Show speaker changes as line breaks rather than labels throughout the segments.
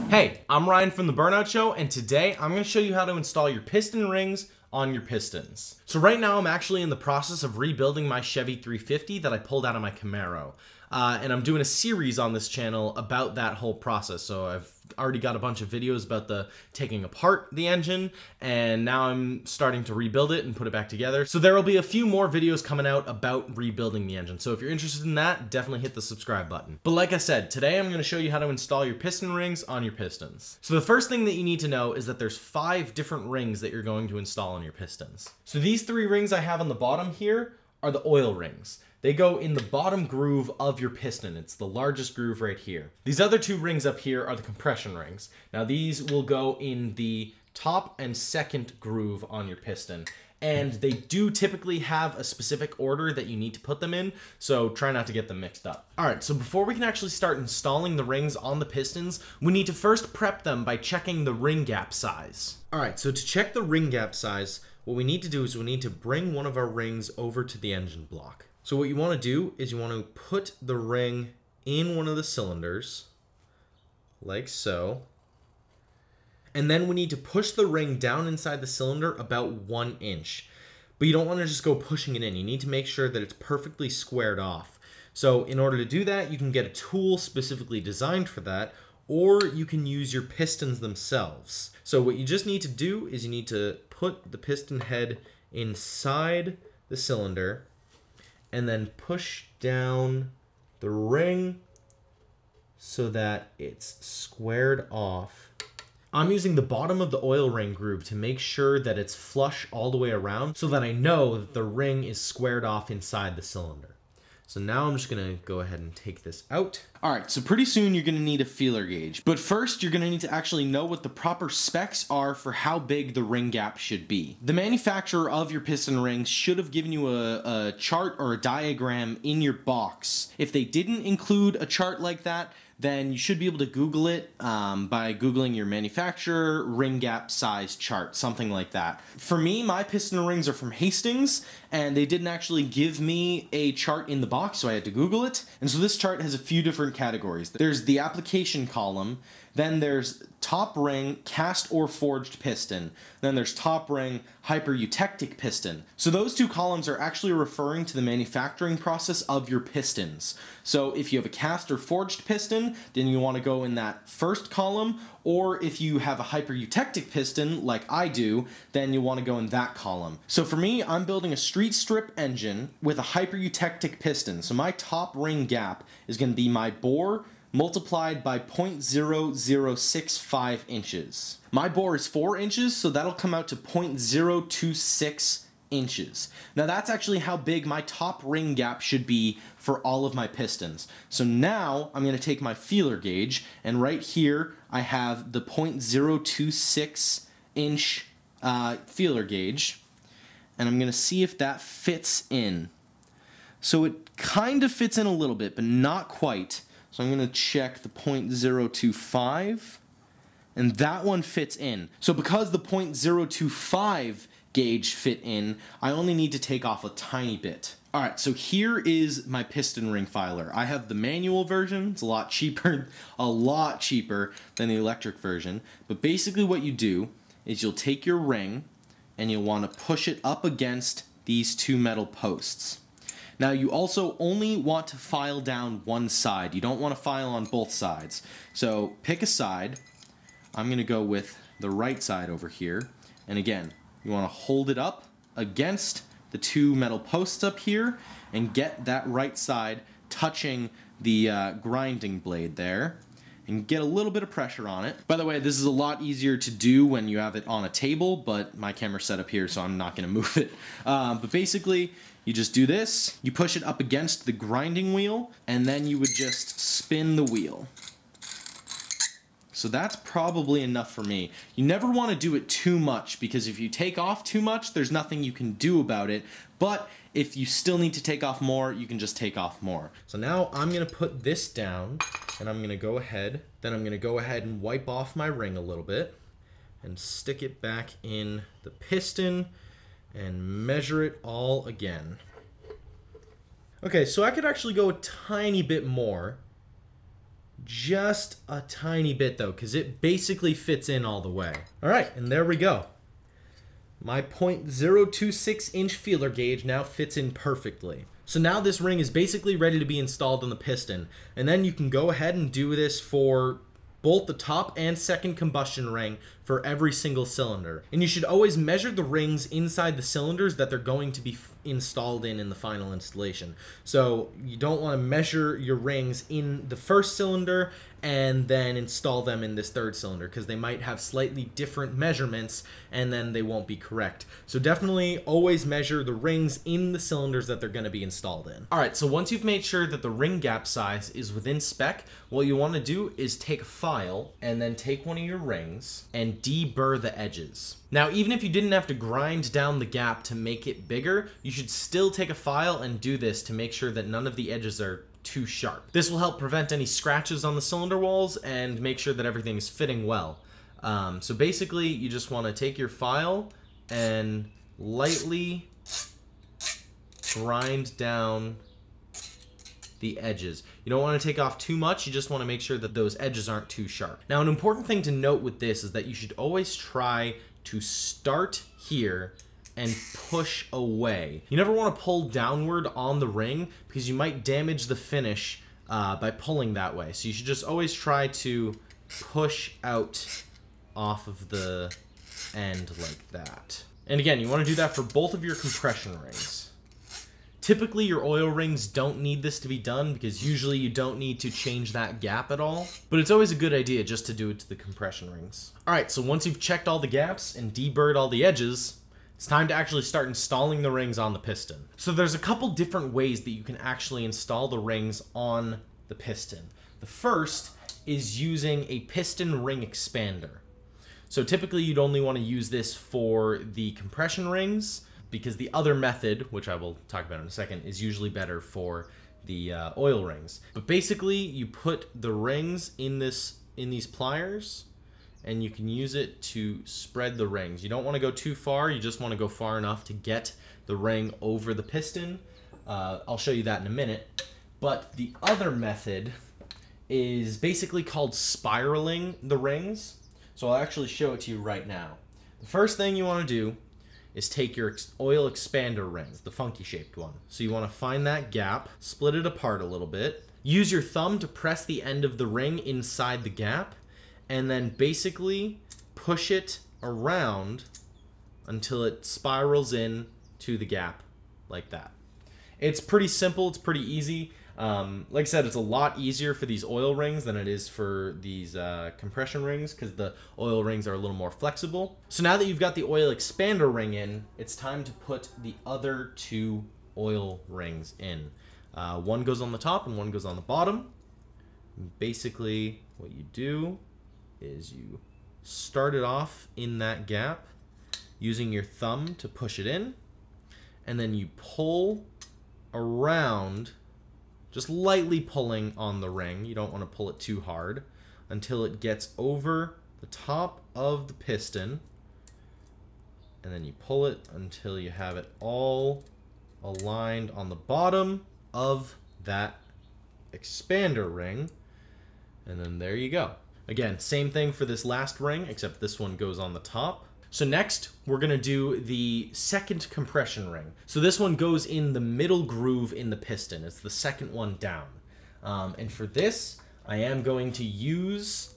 Hey, I'm Ryan from The Burnout Show, and today I'm going to show you how to install your piston rings on your pistons. So right now I'm actually in the process of rebuilding my Chevy 350 that I pulled out of my Camaro. And I'm doing a series on this channel about that whole process. So I've already got a bunch of videos about the taking apart the engine, and now I'm starting to rebuild it and put it back together. So there will be a few more videos coming out about rebuilding the engine. So if you're interested in that, definitely hit the subscribe button. But like I said, today I'm going to show you how to install your piston rings on your pistons. So the first thing that you need to know is that there's 5 different rings that you're going to install on your pistons. So these 3 rings I have on the bottom here are the oil rings. They go in the bottom groove of your piston. It's the largest groove right here. These other 2 rings up here are the compression rings. Now these will go in the top and second groove on your piston. And they do typically have a specific order that you need to put them in, so try not to get them mixed up. Alright, so before we can actually start installing the rings on the pistons, we need to first prep them by checking the ring gap size. Alright, so to check the ring gap size, what we need to do is we need to bring one of our rings over to the engine block. So what you want to do is you want to put the ring in one of the cylinders, like so. And then we need to push the ring down inside the cylinder about 1 inch. But you don't want to just go pushing it in. You need to make sure that it's perfectly squared off. So in order to do that, you can get a tool specifically designed for that, or you can use your pistons themselves. So what you just need to do is you need to put the piston head inside the cylinder and then push down the ring so that it's squared off. I'm using the bottom of the oil ring groove to make sure that it's flush all the way around so that I know that the ring is squared off inside the cylinder. So now I'm just gonna go ahead and take this out. All right, so pretty soon you're gonna need a feeler gauge. But first, you're gonna need to actually know what the proper specs are for how big the ring gap should be. The manufacturer of your piston rings should have given you a chart or a diagram in your box. If they didn't include a chart like that, then you should be able to Google it by Googling your manufacturer ring gap size chart, something like that. For me, my piston rings are from Hastings, and they didn't actually give me a chart in the box, so I had to Google it. And so this chart has a few different categories. There's the application column, then there's top ring cast or forged piston, then there's top ring hypereutectic piston. So those 2 columns are actually referring to the manufacturing process of your pistons. So if you have a cast or forged piston, then you want to go in that first column, or if you have a hypereutectic piston like I do, then you want to go in that column. So for me, I'm building a street strip engine with a hypereutectic piston. So my top ring gap is going to be my bore multiplied by 0.0065 inches. My bore is 4 inches, so that'll come out to 0.026 inches. Now that's actually how big my top ring gap should be for all of my pistons. So now I'm going to take my feeler gauge, and right here I have the 0.026 inch feeler gauge, and I'm going to see if that fits in. So it kind of fits in a little bit, but not quite. So I'm going to check the 0.025, and that one fits in. So because the 0.025 gauge fit in, I only need to take off a tiny bit. Alright, so here is my piston ring filer. I have the manual version. It's a lot cheaper than the electric version. But basically what you do is you'll take your ring and you'll want to push it up against these 2 metal posts. Now you also only want to file down one side. You don't want to file on both sides. So pick a side. I'm going to go with the right side over here. And again, you want to hold it up against the 2 metal posts up here and get that right side touching the grinding blade there. And get a little bit of pressure on it. By the way, this is a lot easier to do when you have it on a table, but my camera's set up here, so I'm not going to move it. But basically, you just do this, you push it up against the grinding wheel, and then you would just spin the wheel. So that's probably enough for me. You never want to do it too much, because if you take off too much, there's nothing you can do about it. But if you still need to take off more, you can just take off more. So now I'm going to put this down, and I'm going to go ahead, and wipe off my ring a little bit, and stick it back in the piston, and measure it all again. Okay, so I could actually go a tiny bit more, Just a tiny bit though, because it basically fits in all the way. All right, and there we go. My .026 inch feeler gauge now fits in perfectly. So now this ring is basically ready to be installed on the piston. And then you can go ahead and do this for both the top and second combustion ring for every single cylinder. And you should always measure the rings inside the cylinders that they're going to be installed in the final installation. So you don't want to measure your rings in the first cylinder and then install them in this third cylinder, because they might have slightly different measurements and then they won't be correct. So definitely always measure the rings in the cylinders that they're going to be installed in. All right, so once you've made sure that the ring gap size is within spec, what you want to do is take a file and then take one of your rings and deburr the edges. Now, even if you didn't have to grind down the gap to make it bigger, you should still take a file and do this to make sure that none of the edges are too sharp. This will help prevent any scratches on the cylinder walls and make sure that everything is fitting well. So basically, you just want to take your file and lightly grind down the edges. You don't want to take off too much, you just want to make sure that those edges aren't too sharp. Now, an important thing to note with this is that you should always try to start here and push away. You never want to pull downward on the ring because you might damage the finish by pulling that way. So you should just always try to push out off of the end like that. And again, you want to do that for both of your compression rings. Typically, your oil rings don't need this to be done because usually you don't need to change that gap at all. But it's always a good idea just to do it to the compression rings. All right, so once you've checked all the gaps and deburred all the edges, it's time to actually start installing the rings on the piston. So there's a couple different ways that you can actually install the rings on the piston. The first is using a piston ring expander. So typically you'd only want to use this for the compression rings, because the other method, which I will talk about in a second, is usually better for the oil rings. But basically you put the rings in these pliers, and you can use it to spread the rings. You don't want to go too far, you just want to go far enough to get the ring over the piston. I'll show you that in a minute. But the other method is basically called spiraling the rings. So I'll actually show it to you right now. The first thing you want to do is take your oil expander rings, the funky shaped one. So you want to find that gap, split it apart a little bit, use your thumb to press the end of the ring inside the gap, and then basically push it around until it spirals in to the gap like that. It's pretty simple, it's pretty easy. Like I said, it's a lot easier for these oil rings than it is for these compression rings, because the oil rings are a little more flexible. So now that you've got the oil expander ring in, it's time to put the other two oil rings in. One goes on the top and one goes on the bottom. Basically, what you do is you start it off in that gap using your thumb to push it in, and then you pull around, just lightly pulling on the ring. You don't want to pull it too hard, until it gets over the top of the piston, and then you pull it until you have it all aligned on the bottom of that expander ring, and then there you go. Again, same thing for this last ring, except this one goes on the top. So next, we're going to do the second compression ring. So this one goes in the middle groove in the piston. It's the second one down. And for this, I am going to use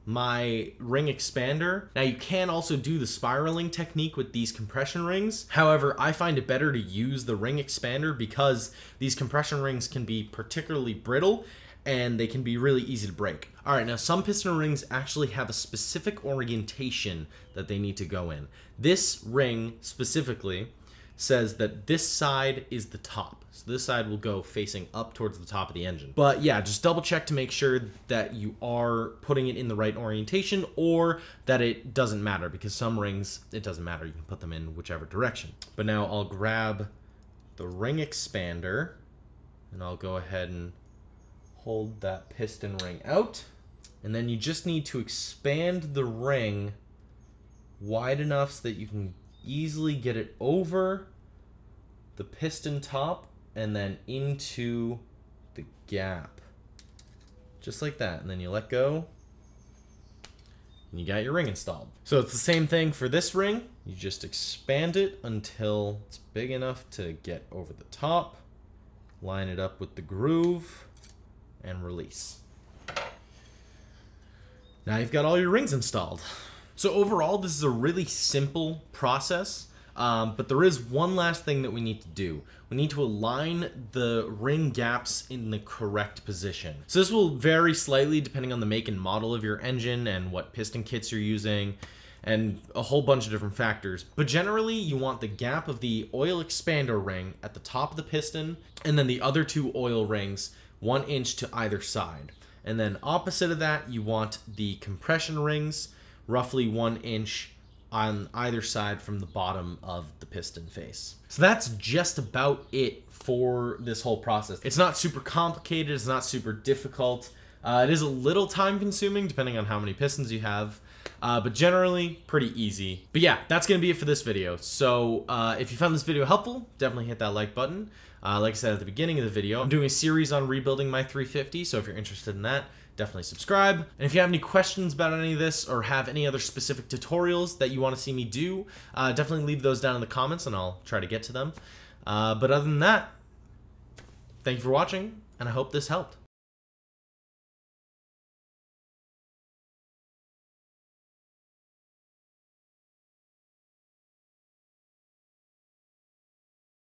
my ring expander. Now, you can also do the spiraling technique with these compression rings. However, I find it better to use the ring expander because these compression rings can be particularly brittle and they can be really easy to break. All right, now some piston rings actually have a specific orientation that they need to go in. This ring specifically says that this side is the top. So this side will go facing up towards the top of the engine. But yeah, just double check to make sure that you are putting it in the right orientation, or that it doesn't matter, because some rings, it doesn't matter. You can put them in whichever direction. But now I'll grab the ring expander and I'll go ahead and hold that piston ring out, and then you just need to expand the ring wide enough so that you can easily get it over the piston top and then into the gap, just like that. And then you let go, and you got your ring installed. So it's the same thing for this ring. You just expand it until it's big enough to get over the top, line it up with the groove, and release. Now you've got all your rings installed. So overall, this is a really simple process, but there is one last thing that we need to do. We need to align the ring gaps in the correct position. So this will vary slightly depending on the make and model of your engine and what piston kits you're using, and a whole bunch of different factors. But generally, you want the gap of the oil expander ring at the top of the piston, and then the other two oil rings 1 inch to either side. And then opposite of that, you want the compression rings roughly 1 inch on either side from the bottom of the piston face. So that's just about it for this whole process. It's not super complicated, it's not super difficult. It is a little time consuming depending on how many pistons you have, but generally pretty easy. But yeah, that's gonna be it for this video. So if you found this video helpful, definitely hit that like button. Like I said at the beginning of the video, I'm doing a series on rebuilding my 350, so if you're interested in that, definitely subscribe. And if you have any questions about any of this or have any other specific tutorials that you want to see me do, definitely leave those down in the comments and I'll try to get to them. But other than that, thank you for watching, and I hope this helped.